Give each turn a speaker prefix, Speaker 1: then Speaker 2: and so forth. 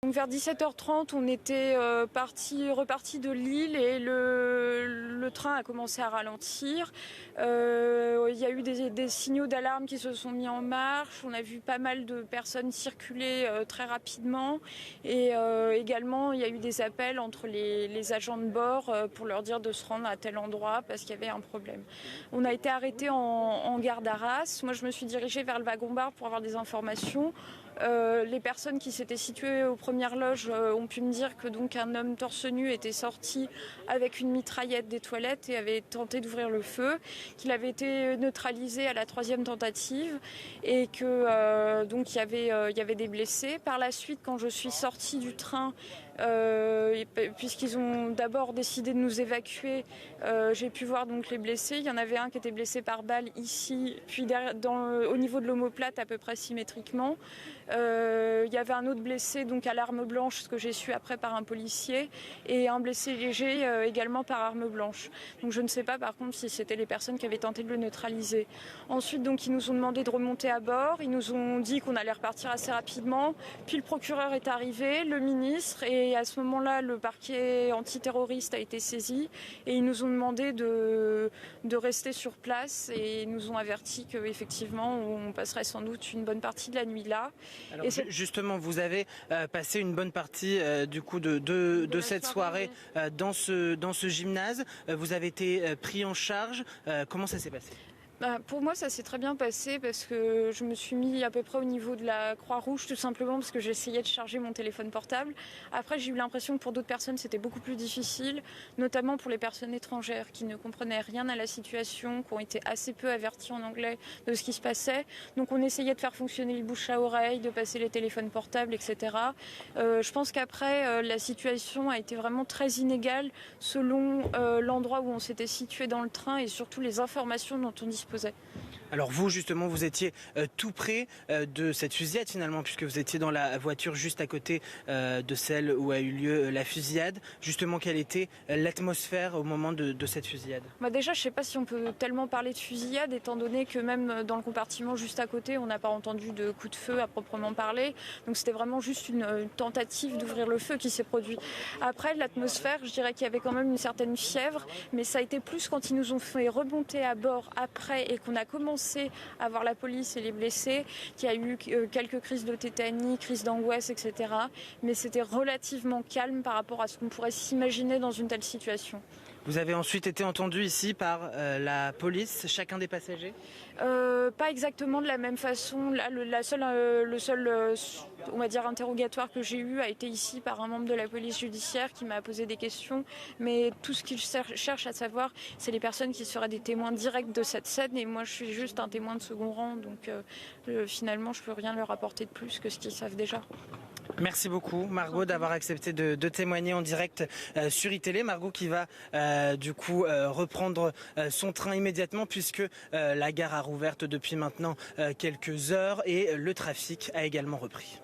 Speaker 1: Donc vers 17h30, on était reparti de Lille et le train a commencé à ralentir. Il y a eu des signaux d'alarme qui se sont mis en marche. On a vu pas mal de personnes circuler très rapidement. Et également, il y a eu des appels entre les agents de bord pour leur dire de se rendre à tel endroit parce qu'il y avait un problème. On a été arrêtés en gare d'Arras. Moi, je me suis dirigée vers le wagon-bar pour avoir des informations. Les personnes qui s'étaient situées aux premières loges ont pu me dire que donc un homme torse nu était sorti avec une mitraillette des toilettes et avait tenté d'ouvrir le feu, qu'il avait été neutralisé à la 3e tentative et que donc il y avait des blessés. Par la suite, quand je suis sortie du train, puisqu'ils ont d'abord décidé de nous évacuer, j'ai pu voir donc les blessés. Il y en avait un qui était blessé par balle ici, puis au niveau de l'omoplate à peu près symétriquement. Il y avait un autre blessé donc à l'arme blanche, ce que j'ai su après par un policier, et un blessé léger également par arme blanche. Donc je ne sais pas par contre si c'était les personnes qui avaient tenté de le neutraliser. Ensuite donc ils nous ont demandé de remonter à bord, ils nous ont dit qu'on allait repartir assez rapidement, puis le procureur est arrivé, le ministre, et à ce moment-là le parquet antiterroriste a été saisi et ils nous ont demandé de rester sur place et ils nous ont averti qu'effectivement on passerait sans doute une bonne partie de la nuit là.
Speaker 2: Alors, justement, vous avez passé une bonne partie du coup de cette soirée dans ce gymnase. Vous avez été pris en charge. Comment ça s'est passé ?
Speaker 1: Pour moi, ça s'est très bien passé parce que je me suis mis à peu près au niveau de la Croix-Rouge, tout simplement parce que j'essayais de charger mon téléphone portable. Après, j'ai eu l'impression que pour d'autres personnes, c'était beaucoup plus difficile, notamment pour les personnes étrangères qui ne comprenaient rien à la situation, qui ont été assez peu averties en anglais de ce qui se passait. Donc, on essayait de faire fonctionner le bouche à oreille, de passer les téléphones portables, etc. Je pense qu'après, la situation a été vraiment très inégale selon l'endroit où on s'était situé dans le train et surtout les informations dont on disposait.
Speaker 2: Alors vous, justement, vous étiez tout près de cette fusillade finalement, puisque vous étiez dans la voiture juste à côté de celle où a eu lieu la fusillade. Justement, quelle était l'atmosphère au moment de cette fusillade ?
Speaker 1: Déjà, je ne sais pas si on peut tellement parler de fusillade, étant donné que même dans le compartiment juste à côté, on n'a pas entendu de coup de feu à proprement parler. Donc c'était vraiment juste une tentative d'ouvrir le feu qui s'est produit. Après, l'atmosphère, je dirais qu'il y avait quand même une certaine fièvre, mais ça a été plus quand ils nous ont fait remonter à bord après et qu'on a commencé à voir la police et les blessés, qu'il y a eu quelques crises de tétanie, crises d'angoisse, etc. Mais c'était relativement calme par rapport à ce qu'on pourrait s'imaginer dans une telle situation.
Speaker 2: Vous avez ensuite été entendu ici par la police, chacun des passagers ?
Speaker 1: Pas exactement de la même façon. Là, le seul on va dire, interrogatoire que j'ai eu a été ici par un membre de la police judiciaire qui m'a posé des questions. Mais tout ce qu'il cherche à savoir, c'est les personnes qui seraient des témoins directs de cette scène. Et moi, je suis juste un témoin de second rang. Donc finalement, je peux rien leur apporter de plus que ce qu'ils savent déjà.
Speaker 2: Merci beaucoup Margot d'avoir accepté de témoigner en direct sur iTélé. Margot qui va du coup reprendre son train immédiatement puisque la gare a rouverte depuis maintenant quelques heures et le trafic a également repris.